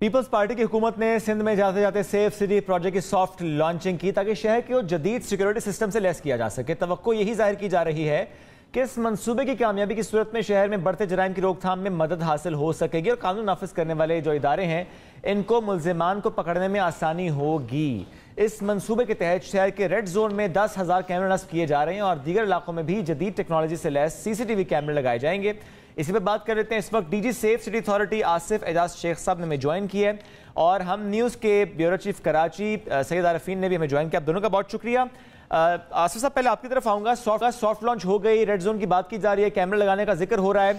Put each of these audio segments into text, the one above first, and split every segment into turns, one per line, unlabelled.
Peoples party की हुकूमत ने सिंध में जाते जाते सेफ सिटी प्रोजेक्ट की सॉफ्ट लॉन्चिंग की ताकि शहर को जदीद सिक्योरिटी सिस्टम से लैस किया जा सके। तवक्को यही जाहिर की जा रही है कि इस मंसूबे की कामयाबी की सूरत में शहर में बढ़ते जराइम की रोकथाम में मदद हासिल हो सकेगी और कानून नाफिज करने वाले जो इदारे हैं इनको मुलजिमान को पकड़ने में आसानी होगी। इस मंसूबे के तहत शहर के रेड जोन में 10,000 कैमरे नस्ब किए जा रहे हैं और दीगर इलाकों में भी जदीद टेक्नोलॉजी से लैस CCTV कैमरे लगाए जाएंगे। इसी पे बात कर लेते हैं। इस वक्त DG safe city authority Asif Ejaz Shaikh साहब ने हमें ज्वाइन किया है और हम न्यूज़ के ब्यूरो चीफ कराची सैयद आरफीन ने भी हमें ज्वाइन किया। आप दोनों का बहुत शुक्रिया। आसिफ साहब, पहले आपकी तरफ आऊँगा। सॉफ्ट लॉन्च हो गई, रेड जोन की बात की जा रही है, कैमरे लगाने का जिक्र हो रहा है,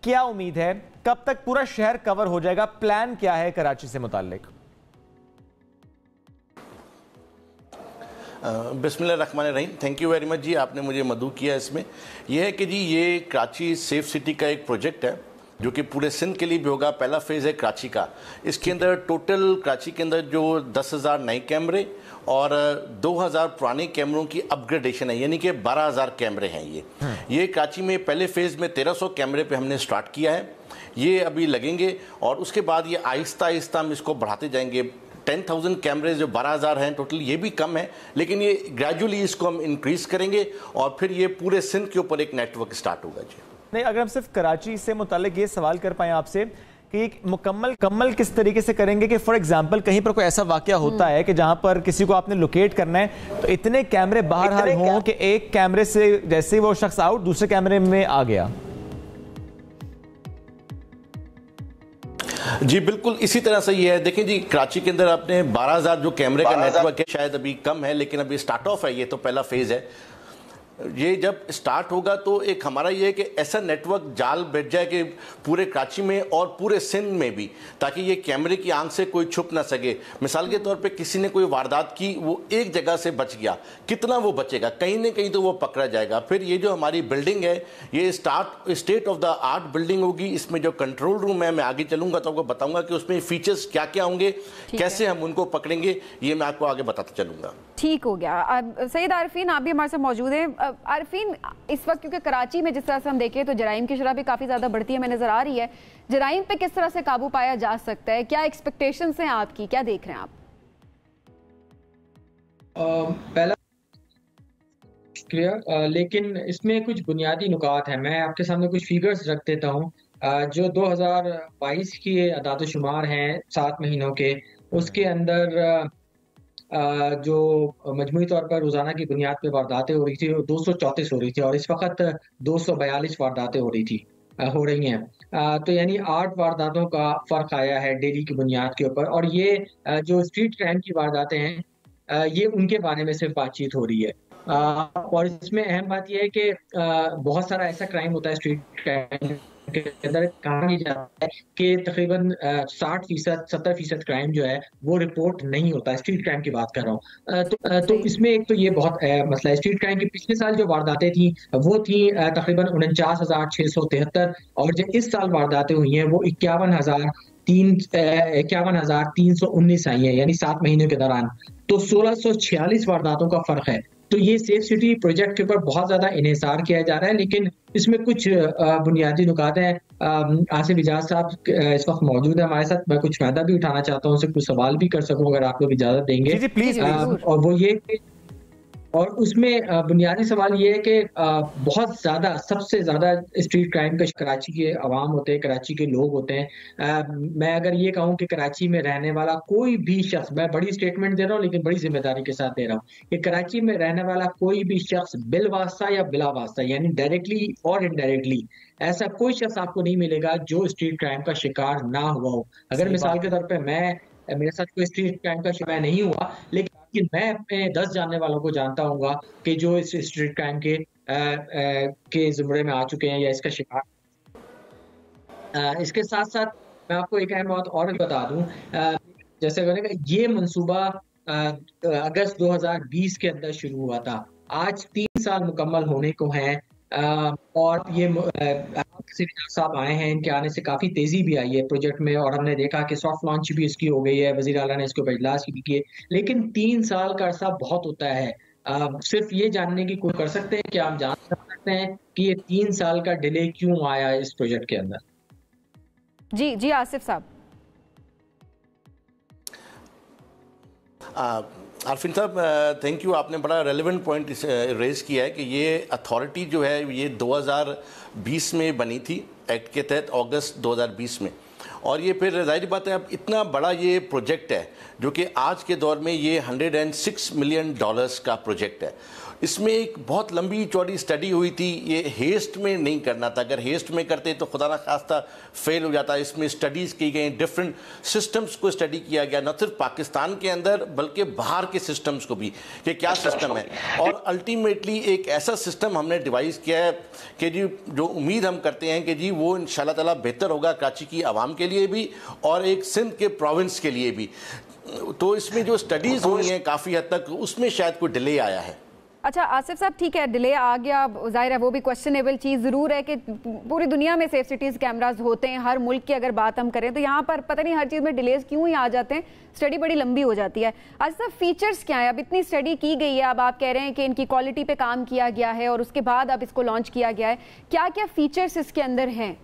क्या उम्मीद है कब तक पूरा शहर कवर हो जाएगा? प्लान क्या है कराची से मुताल्लिक?
बिस्मिल्लाहिर्रहमानिर्रहीम। थैंक यू वेरी मच जी, आपने मुझे मदऊ किया। इसमें यह है कि जी ये कराची सेफ सिटी का एक प्रोजेक्ट है जो कि पूरे सिंध के लिए भी होगा। पहला फेज़ है कराची का। इसके अंदर टोटल कराची के अंदर जो 10,000 नए कैमरे और 2,000 पुराने कैमरों की अपग्रेडेशन है, यानी कि 12,000 कैमरे हैं। ये कराची में पहले फेज़ में 1,300 कैमरे पे हमने स्टार्ट किया है। ये अभी लगेंगे और उसके बाद ये आहिस्ता आहिस्ता हम इसको बढ़ाते जाएंगे। 10,000 कैमरे जो 12,000 हैं टोटल, ये भी कम है, लेकिन ये ग्रेजुअली इसको हम इंक्रीज करेंगे और फिर ये पूरे सिंध के ऊपर एक नेटवर्क स्टार्ट होगा जी।
नहीं, अगर हम सिर्फ कराची से मुताल्लिक ये सवाल कर पाए आपसे कि मुकम्मल किस तरीके से करेंगे कि फॉर एग्जांपल कहीं पर कोई ऐसा वाकया होता है कि जहां पर किसी को आपने लोकेट करना है तो इतने कैमरे बहरहाल हों कि एक कैमरे से जैसे ही वो शख्स आउट दूसरे कैमरे में आ गया।
जी बिल्कुल इसी तरह से ये है। देखें जी, कराची के अंदर आपने 12,000 जो कैमरे का नेटवर्क है, शायद अभी कम है, लेकिन अभी स्टार्ट ऑफ है, ये तो पहला फेज है। ये जब स्टार्ट होगा तो एक हमारा ये है कि ऐसा नेटवर्क जाल बैठ जाए कि पूरे कराची में और पूरे सिंध में भी, ताकि ये कैमरे की आंख से कोई छुप ना सके। मिसाल के तौर पे किसी ने कोई वारदात की, वो एक जगह से बच गया, कितना वो बचेगा? कहीं ना कहीं तो वो पकड़ा जाएगा। फिर ये जो हमारी बिल्डिंग है, ये state of the art building होगी। इसमें जो कंट्रोल रूम है, मैं आगे चलूंगा तो आपको बताऊंगा कि उसमें फीचर्स क्या क्या होंगे, कैसे हम उनको पकड़ेंगे, ये मैं आपको आगे बताता चलूंगा।
ठीक हो गया। सैयद आरफीन, आप भी हमारे साथ मौजूद हैं। आरफीन, इस वक्त क्योंकि कराची में जिस तरह से हम देखें तो जराइम की शरह भी काफ़ी ज़्यादा बढ़ती हमें नज़र आ रही है, जराइम पे किस तरह से काबू पाया जा सकता है? क्या एक्सपेक्टेशंस हैं आपकी, क्या देख रहे हैं आप?
पहला शुक्रिया, लेकिन इसमें कुछ बुनियादी नुकात हैं। मैं आपके सामने कुछ फिगर्स रख देता हूँ। जो 2022 की अदाद-ओ-शुमार हैं 7 महीनों के, उसके अंदर जो मजमूई तौर पर रोज़ाना की बुनियाद पे वारदातें हो रही थी, वो 234 हो रही थी और इस वक्त 242 वारदातें हो रही हैं। तो यानी 8 वारदातों का फ़र्क आया है डेली की बुनियाद के ऊपर। और ये जो स्ट्रीट क्राइम की वारदातें हैं, ये उनके बारे में सिर्फ बातचीत हो रही है। और इसमें अहम बात यह है कि बहुत सारा ऐसा क्राइम होता है स्ट्रीट क्राइम के अंदर, कहा नहीं जाता है कि तकरीबन 60%, 70% क्राइम जो है वो रिपोर्ट नहीं होता है। स्ट्रीट क्राइम की बात कर रहा हूँ। तो इसमें एक तो ये बहुत मसला है। स्ट्रीट क्राइम की पिछले साल जो वारदातें थी वो थी तकरीबन 49,673 और जो इस साल वारदातें हुई हैं वो 51,319 आई है, यानी 7 महीनों के दौरान। तो 1,646 वारदातों का फर्क है। तो ये सेफ सिटी प्रोजेक्ट के ऊपर बहुत ज्यादा इन्हिसार किया जा रहा है, लेकिन इसमें कुछ बुनियादी नुकात हैं। आसिफ एजाज साहब इस वक्त मौजूद है हमारे साथ। मैं कुछ फायदा भी उठाना चाहता हूँ, उनसे कुछ सवाल भी कर सकूं अगर आप लोग इजाजत देंगे।
जी, प्लीज।
और वो ये, और उसमें बुनियादी सवाल ये है कि बहुत ज़्यादा, सबसे ज़्यादा स्ट्रीट क्राइम का कराची के अवाम होते हैं, कराची के लोग होते हैं। मैं अगर ये कहूँ कि कराची में रहने वाला कोई भी शख्स, मैं बड़ी स्टेटमेंट दे रहा हूँ लेकिन बड़ी जिम्मेदारी के साथ दे रहा हूँ कि कराची में रहने वाला कोई भी शख्स बिल वास्ता या बिला वास्ता, यानी डायरेक्टली और इनडायरेक्टली, ऐसा कोई शख्स आपको नहीं मिलेगा जो स्ट्रीट क्राइम का शिकार ना हुआ हो। अगर मिसाल के तौर पर मेरे साथ कोई स्ट्रीट क्राइम का शिकार नहीं हुआ, लेकिन मैं अपने 10 जानने वालों को जानता हूँगा कि जो इस स्ट्रीट क्राइम के जुमरे में आ चुके हैं या इसका शिकार। इसके साथ साथ मैं आपको एक अहम बात और बता दूं, जैसे मैंने ये मंसूबा अगस्त 2020 के अंदर शुरू हुआ था। आज 3 साल मुकम्मल होने को हैं और ये साहब आए हैं, इनके आने से काफ़ी तेज़ी भी आई है प्रोजेक्ट में और हमने देखा कि सॉफ्ट लॉन्च भी इसकी हो गई है, वज़ीर आला ने इसके ऊपर इजलास भी किए। लेकिन 3 साल का अरसा बहुत होता है। सिर्फ ये जानने की कोशिश कर सकते हैं कि आप जान सकते हैं कि ये 3 साल का डिले क्यों आया इस प्रोजेक्ट के अंदर।
जी जी आसिफ साहब।
आरफिन साहब, थैंक यू, आपने बड़ा रेलेवेंट पॉइंट रेज किया है कि ये अथॉरिटी जो है ये 2020 में बनी थी एक्ट के तहत, अगस्त 2020 में, और ये फिर जाहिर बात है अब इतना बड़ा ये प्रोजेक्ट है जो कि आज के दौर में ये $106 मिलियन का प्रोजेक्ट है। इसमें एक बहुत लंबी चौड़ी स्टडी हुई थी, ये हेस्ट में नहीं करना था, अगर हेस्ट में करते तो खुदा ना खास्ता फेल हो जाता। इसमें स्टडीज़ की गई, डिफरेंट सिस्टम्स को स्टडी किया गया, न सिर्फ पाकिस्तान के अंदर बल्कि बाहर के सिस्टम्स को भी कि क्या सिस्टम है, और अल्टीमेटली एक ऐसा सिस्टम हमने डिवाइस किया है कि जी जो उम्मीद हम करते हैं कि जी वो इंशाल्लाह ताला बेहतर होगा कराची की आवाम के लिए भी और एक सिंध के प्रोविंस के लिए भी। तो इसमें जो स्टडीज़ हुई हैं काफ़ी हद तक उसमें शायद कोई डिले आया है।
अच्छा आसिफ साहब, ठीक है डिले आ गया, जाहिर है वो भी क्वेश्चनेबल चीज़ ज़रूर है कि पूरी दुनिया में सेफ सिटीज़ कैमराज होते हैं, हर मुल्क की अगर बात हम करें तो यहाँ पर पता नहीं हर चीज़ में डिलेज क्यों ही आ जाते हैं, स्टडी बड़ी लंबी हो जाती है। आसिफ साहब, फीचर्स क्या है? अब इतनी स्टडी की गई है, अब आप कह रहे हैं कि इनकी क्वालिटी पे काम किया गया है और उसके बाद अब इसको लॉन्च किया गया है, क्या क्या फीचर्स इसके अंदर हैं?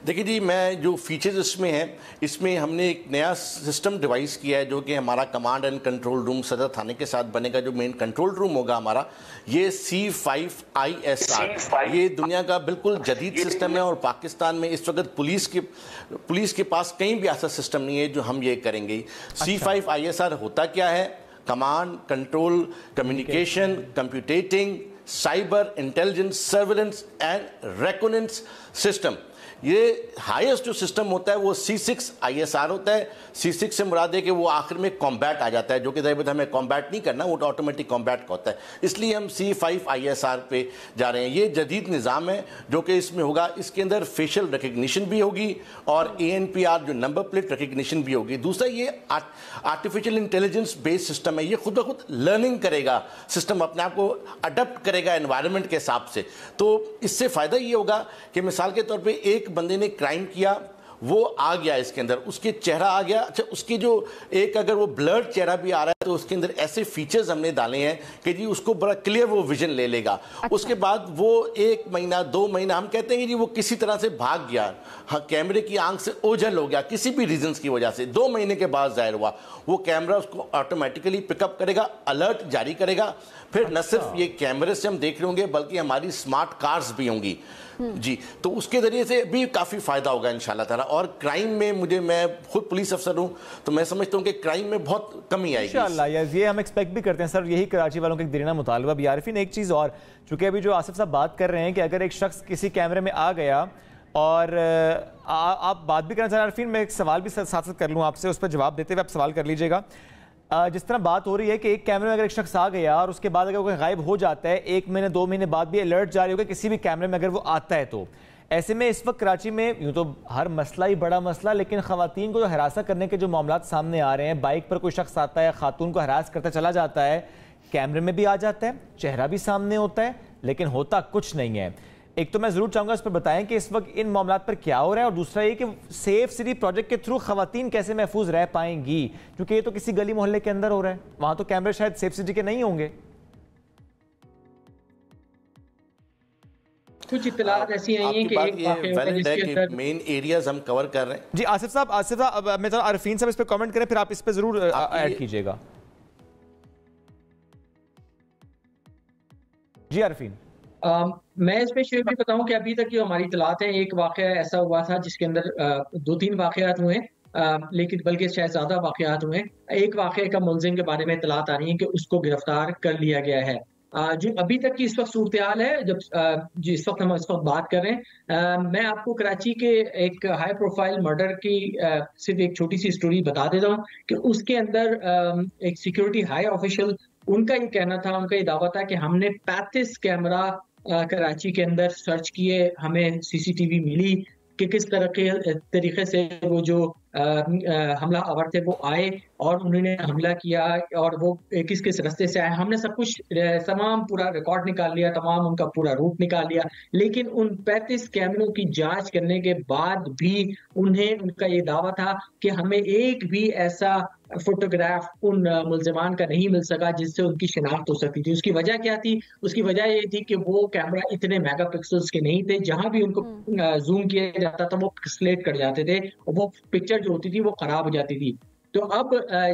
देखिए जी, मैं जो फीचर्स इसमें हैं, इसमें हमने एक नया सिस्टम डिवाइस किया है जो कि हमारा कमांड एंड कंट्रोल रूम सदर थाने के साथ बनेगा। जो मेन कंट्रोल रूम होगा हमारा, ये C5ISR, ये दुनिया का बिल्कुल जदीद सिस्टम है और पाकिस्तान में इस वक्त पुलिस के पास कहीं भी ऐसा सिस्टम नहीं है जो हम ये करेंगे। C5ISR होता क्या है? Command, control, communication, computing, cyber intelligence, surveillance and reconnaissance system. ये हाईएस्ट जो सिस्टम होता है वो C6ISR होता है। C6 से मुराद है कि वो आखिर में कॉम्बैट आ जाता है, जो कि दरअसल हमें कॉम्बैट नहीं करना, वो ऑटोमेटिक कॉम्बैट का होता है, इसलिए हम C5ISR पे जा रहे हैं। ये जदीद निज़ाम है जो कि इसमें होगा, इसके अंदर फेशियल रिकग्निशन भी होगी और ANPR जो नंबर प्लेट रिकग्निशन भी होगी। दूसरा, ये आर्टिफिशियल इंटेलिजेंस बेस्ड सिस्टम है, ये खुद ब खुद लर्निंग करेगा, सिस्टम अपने आप को अडप्ट करेगा एनवायरनमेंट के हिसाब से। तो इससे फ़ायदा ये होगा कि मिसाल के तौर पर एक बंदे ने क्राइम किया, वो आ गया इसके अंदर, उसके चेहरा आ गया, अच्छा उसकी जो एक अगर वो ब्लर्ड चेहरा भी आ रहा है तो उसके अंदर ऐसे फीचर्स हमने डाले हैं कि जी उसको बड़ा क्लियर वो विजन ले लेगा। अच्छा। उसके बाद वो 1 महीना 2 महीना हम कहते हैं कि जी वो किसी तरह से भाग गया, हाँ कैमरे की आंख से ओझल हो गया किसी भी रीजंस की वजह से, 2 महीने के बाद जाहिर हुआ, वो कैमरा उसको ऑटोमेटिकली पिकअप करेगा, अलर्ट जारी करेगा। फिर न सिर्फ ये कैमरे से हम देख रहे होंगे बल्कि हमारी स्मार्ट कार्स भी होंगी जी, तो उसके जरिए से भी काफ़ी फ़ायदा होगा इंशाल्लाह ताला। और क्राइम में मैं खुद पुलिस अफसर हूँ तो मैं समझता हूँ कि क्राइम में बहुत कमी आएगी इंशाल्लाह।
ये हम एक्सपेक्ट भी करते हैं सर, यही कराची वालों का एक देरीना मुतालबा भी। आरिफिन, एक चीज़ और, चूँकि अभी जो आसिफ साहब बात कर रहे हैं कि अगर एक शख्स किसी कैमरे में आ गया और आप बात भी करना चाह रहे हैं आरिफिन, मैं एक सवाल भी साथ साथ कर लूँ आपसे, उस पर जवाब देते हुए आप सवाल कर लीजिएगा। जिस तरह बात हो रही है कि एक कैमरे में अगर एक शख्स आ गया और उसके बाद अगर कोई गायब हो जाता है, 1 महीने 2 महीने बाद भी अलर्ट जारी होगा किसी भी कैमरे में अगर वो आता है, तो ऐसे में इस वक्त कराची में यूँ तो हर मसला ही बड़ा मसला, लेकिन ख़वातीन को जो हरासा करने के जो मामला सामने आ रहे हैं, बाइक पर कोई शख्स आता है, खातून को हरास करता चला जाता है, कैमरे में भी आ जाता है, चेहरा भी सामने होता है, लेकिन होता कुछ नहीं है। एक तो मैं ज़रूर चाहूँगा इस पर बताएं कि इस वक्त इन मामलों पर क्या हो रहा है, और दूसरा ये कि सेफ सिटी प्रोजेक्ट के थ्रू ख़वातीन कैसे महफूज रह पाएंगी, क्योंकि ये तो किसी गली मोहल्ले के अंदर हो रहा है, वहाँ तो कैमरे शायद सेफ सिटी के नहीं होंगे।
कुछ इत्तलात ऐसी आई हैं कि एक
मेन एरियाज हम कवर कर रहे हैं।
जी आसिफ साहब, मैं तो आरिफीन साहब इस पर कमेंट करें, फिर आप इस पर जरूर ऐड कीजिएगा। जी आरिफीन।
मैं इस पे शेयर भी बताऊं कि अभी तक जो हमारी इत्तलात है, एक वाकया ऐसा हुआ था जिसके अंदर 2-3 वाकयात हुए, लेकिन बल्कि शायद ज्यादा वाकयात हुए। एक वाकये का मुलजिम के बारे में इत्तलात आ रही है कि उसको गिरफ्तार कर लिया गया है। जो अभी तक की इस वक्त सूरत हाल है, जब जिस वक्त हम इस वक्त बात कर रहे हैं, मैं आपको कराची के एक हाई प्रोफाइल मर्डर की सिर्फ एक छोटी सी स्टोरी बता देता हूँ कि उसके अंदर एक सिक्योरिटी हाई ऑफिशियल, उनका ये कहना था, उनका ये दावा था कि हमने 35 कैमरा कराची के अंदर सर्च किए, हमें CCTV मिली कि किस तरह के तरीके से वो जो हमला आवर थे वो आए और उन्होंने हमला किया और वो किस किस रास्ते से आए। हमने सब कुछ तमाम पूरा रिकॉर्ड निकाल लिया, तमाम उनका पूरा रूट निकाल लिया, लेकिन उन 35 कैमरों की जांच करने के बाद भी उनका ये दावा था कि हमें एक भी ऐसा फोटोग्राफ उन मुल्जिमान का नहीं मिल सका जिससे उनकी शिनाख्त हो सकती थी। उसकी वजह क्या थी? उसकी वजह ये थी कि वो कैमरा इतने मेगापिक्सल्स के नहीं थे, जहां भी उनको जूम किया जाता था वो पिक्सलेट कर जाते थे और वो पिक्चर जो होती थी वो खराब हो जाती थी। तो अब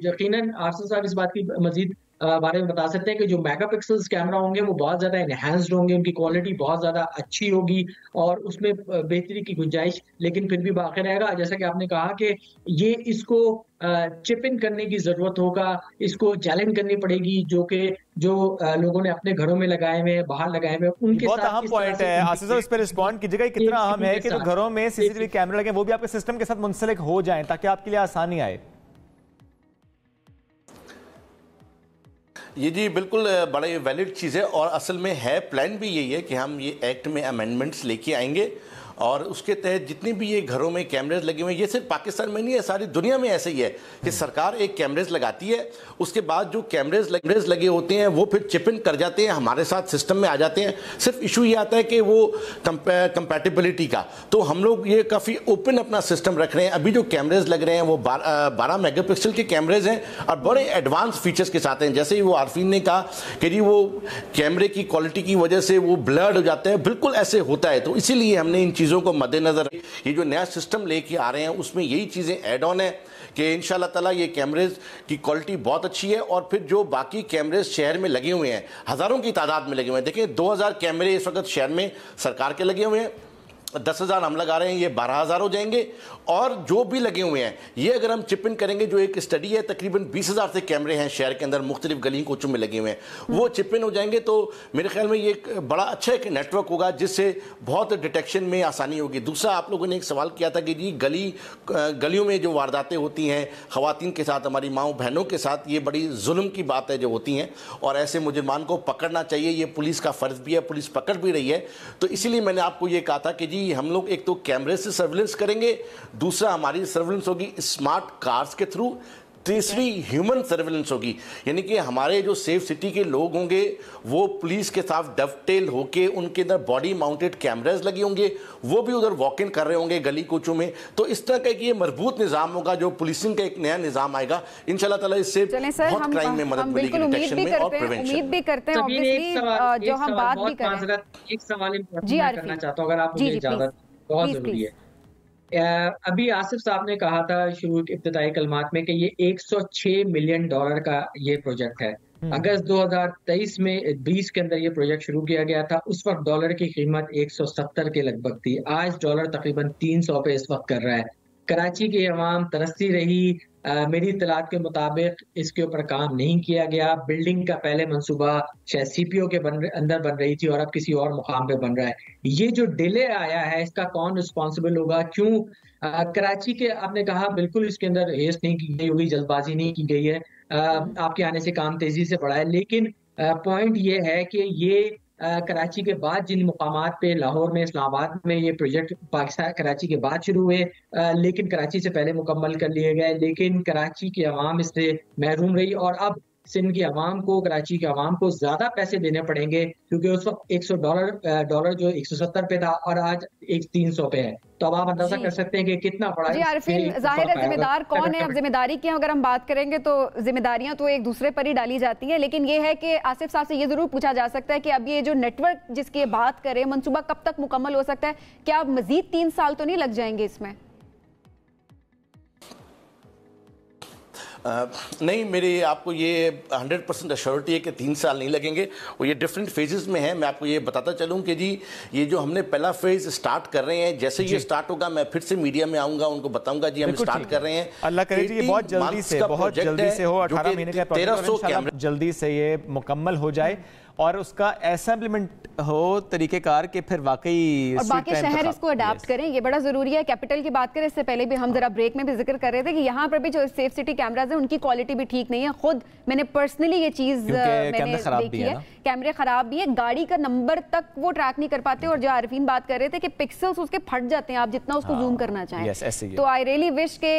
यकीनन आसिफ साहब इस बात की मजीद बारे में बता सकते हैं कि जो मेगापिक्सल्स कैमरा होंगे वो बहुत ज्यादा एनहांस्ड होंगे, उनकी क्वालिटी बहुत ज्यादा अच्छी होगी और उसमें बेहतरी की गुंजाइश लेकिन फिर भी बाकी रहेगा। जैसा कि आपने कहा कि ये इसको चिप इन करने की जरूरत होगा, इसको चैलेंज करनी पड़ेगी, जो लोगों ने अपने घरों में लगाए हुए हैं, बाहर लगाए हुए हैं, उनके
बहुत
साथ
अहम पॉइंट है आसिफ साहब, इस पर रिस्पॉन्ड कीजिएगा। कितना अहम है कि जो घरों में सीसीटीवी कैमरे लगे वो भी आपके सिस्टम के साथ मुंसलिक हो जाएं ताकि आपके लिए आसानी आए।
ये जी बिल्कुल बड़ा वैलिड चीज़ है और असल में है प्लान भी यही है कि हम ये एक्ट में अमेंडमेंट्स लेके आएंगे और उसके तहत जितने भी ये घरों में कैमरेज लगे हुए हैं, ये सिर्फ पाकिस्तान में नहीं है, सारी दुनिया में ऐसे ही है कि सरकार एक कैमरेज लगाती है, उसके बाद जो कैमरेज लगे होते हैं वो फिर चिप इन कर जाते हैं, हमारे साथ सिस्टम में आ जाते हैं। सिर्फ इशू ये आता है कि वो कंपैटिबिलिटी का, तो हम लोग ये काफ़ी ओपन अपना सिस्टम रख रहे हैं। अभी जो कैमरेज लग रहे हैं वो 12 मेगापिक्सल के कैमरेज हैं और बड़े एडवांस फीचर्स के साथ हैं। जैसे ही वो आरफीन ने कहा कि जी वो कैमरे की क्वालिटी की वजह से वो ब्लर्ड हो जाते हैं, बिल्कुल ऐसे होता है। तो इसीलिए हमने इन चीज़ों को मद्देनजर ये जो नया सिस्टम लेके आ रहे हैं उसमें यही चीजें ऐड ऑन है कि इंशाल्लाह ताला ये कैमरेज की क्वालिटी बहुत अच्छी है। और फिर जो बाकी कैमरेज शहर में लगे हुए हैं, हजारों की तादाद में लगे हुए हैं, देखिए 2000 कैमरे इस वक्त शहर में सरकार के लगे हुए हैं, 10,000 हम लगा रहे हैं, ये 12,000 हो जाएंगे। और जो भी लगे हुए हैं ये अगर हम चिप इन करेंगे, जो एक स्टडी है तकरीबन 20,000 से कैमरे हैं शहर के अंदर मुख्तलिफ गली कोचों में लगे हुए हैं, वो चिप इन हो जाएंगे। तो मेरे ख्याल में ये एक बड़ा अच्छा एक नेटवर्क होगा जिससे बहुत डिटेक्शन में आसानी होगी। दूसरा, आप लोगों ने एक सवाल किया था कि जी गलियों में जो वारदातें होती हैं ख़वातीन के साथ, हमारी माओ बहनों के साथ, ये बड़ी जुल्म की बात है जो होती हैं और ऐसे मुजरिमान को पकड़ना चाहिए, ये पुलिस का फ़र्ज भी है, पुलिस पकड़ भी रही है। तो इसीलिए मैंने आपको ये कहा था कि जी हम लोग एक तो कैमरे से सर्विलेंस करेंगे, दूसरा हमारी सर्विलेंस होगी स्मार्ट कार्स के थ्रू, तीसरी ह्यूमन सर्विलेंस होगी, यानी कि हमारे जो सेफ सिटी के लोग होंगे वो पुलिस के साथ डवटेल होके उनके अंदर बॉडी माउंटेड कैमरास लगे होंगे, वो भी उधर वॉक इन कर रहे होंगे गली कोचों में। तो इस तरह का ये मजबूत निजाम होगा, जो पुलिसिंग का एक नया निजाम आएगा इंशाल्लाह ताला। इससे बहुत क्राइम में मदद मिलेगी, डिटेक्शन में और प्रिवेंशन।
उम्मीद भी करते हैं ऑब्वियसली, जो हम बात भी कर रहे हैं।
एक सवाल करना चाहता हूं, अगर आप मुझे इजाजत, बहुत जरूरी है। अभी आसिफ साहब ने कहा था शुरू इब्तिदाई कलमात में कि ये $106 मिलियन का ये प्रोजेक्ट है। अगस्त 2023 में 20 के अंदर ये प्रोजेक्ट शुरू किया गया था। उस वक्त डॉलर की कीमत 170 के लगभग थी, आज डॉलर तकरीबन 300 पे इस वक्त कर रहा है। कराची की अवाम तरसती रही, मेरी इत्तलात के मुताबिक इसके ऊपर काम नहीं किया गया। बिल्डिंग का पहले मंसूबा शायद सीपीओ के अंदर बन रही थी और अब किसी और मुकाम पे बन रहा है। ये जो डिले आया है इसका कौन रिस्पॉन्सिबल होगा? क्यों कराची के, आपने कहा बिल्कुल इसके अंदर हेस्ट नहीं की गई होगी, जल्दबाजी नहीं की गई है, आपके आने से काम तेजी से बढ़ा है। लेकिन पॉइंट ये है कि ये कराची के बाद जिन मुकामात पे, लाहौर में, इस्लामाबाद में ये प्रोजेक्ट पाकिस्तान कराची के बाद शुरू हुए, लेकिन कराची से पहले मुकम्मल कर लिए गए, लेकिन कराची की आवाम इससे महरूम रही और अब सिंध की आवाम को, कराची की आवाम को ज्यादा पैसे देने पड़ेंगे क्योंकि उस वक्त $100 जो 170 पे था और आज 300 पे है। तो अब आप अंदाजा कर सकते हैं कि कितना बड़ा।
जी आरिफीन, जाहिर है जिम्मेदार कौन है? अब जिम्मेदारी की अगर हम बात करेंगे तो जिम्मेदारियां तो एक दूसरे पर ही डाली जाती हैं, लेकिन ये है कि आसिफ साहब से ये जरूर पूछा जा सकता है कि अब ये जो नेटवर्क जिसकी बात करें, मंसूबा कब तक मुकम्मल हो सकता है? क्या मजीद 3 साल तो नहीं लग जाएंगे इसमें?
नहीं, मेरे आपको ये 100% अश्योरिटी है कि 3 साल नहीं लगेंगे। और ये डिफरेंट फेजेस में है। मैं आपको ये बताता चलूं कि जी ये जो हमने पहला फेज स्टार्ट कर रहे हैं, जैसे ये स्टार्ट होगा मैं फिर से मीडिया में आऊंगा, उनको बताऊंगा जी हम स्टार्ट कर रहे हैं।
अल्लाह करे जी ये बहुत जल्दी से हो, 18 महीने का प्रोजेक्ट जल्दी से ये मुकम्मल हो जाए और उसका ऐसा इम्प्लीमेंट हो तरीकेकार कि फिर वाकई
और बाकी शहर इसको अडॉप्ट करें, ये बड़ा जरूरी है। कैपिटल की बात करें, इससे पहले भी हम जरा ब्रेक में भी जिक्र कर रहे थे कि यहाँ पर भी जो सेफ सिटी कैमराज है उनकी क्वालिटी भी ठीक नहीं है। खुद मैंने पर्सनली ये चीज मैंने देखी है, कैमरे खराब भी है, गाड़ी का नंबर तक वो ट्रैक नहीं कर पाते और जो आरिफीन बात कर रहे थे कि पिक्सल्स उसके फट जाते हैं आप जितना उसको जूम करना चाहें। तो आई रियली विश के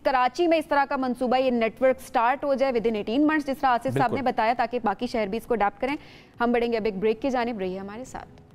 कराची में इस तरह का मंसूबा, ये नेटवर्क स्टार्ट हो जाए विद इन 18 मंथ्स, जिस तरह आसिफ साहब ने बताया, ताकि बाकी शहर भी इसको अडॉप्ट करें। हम बढ़ेंगे अब एक ब्रेक की जानिब, रहिए हमारे साथ।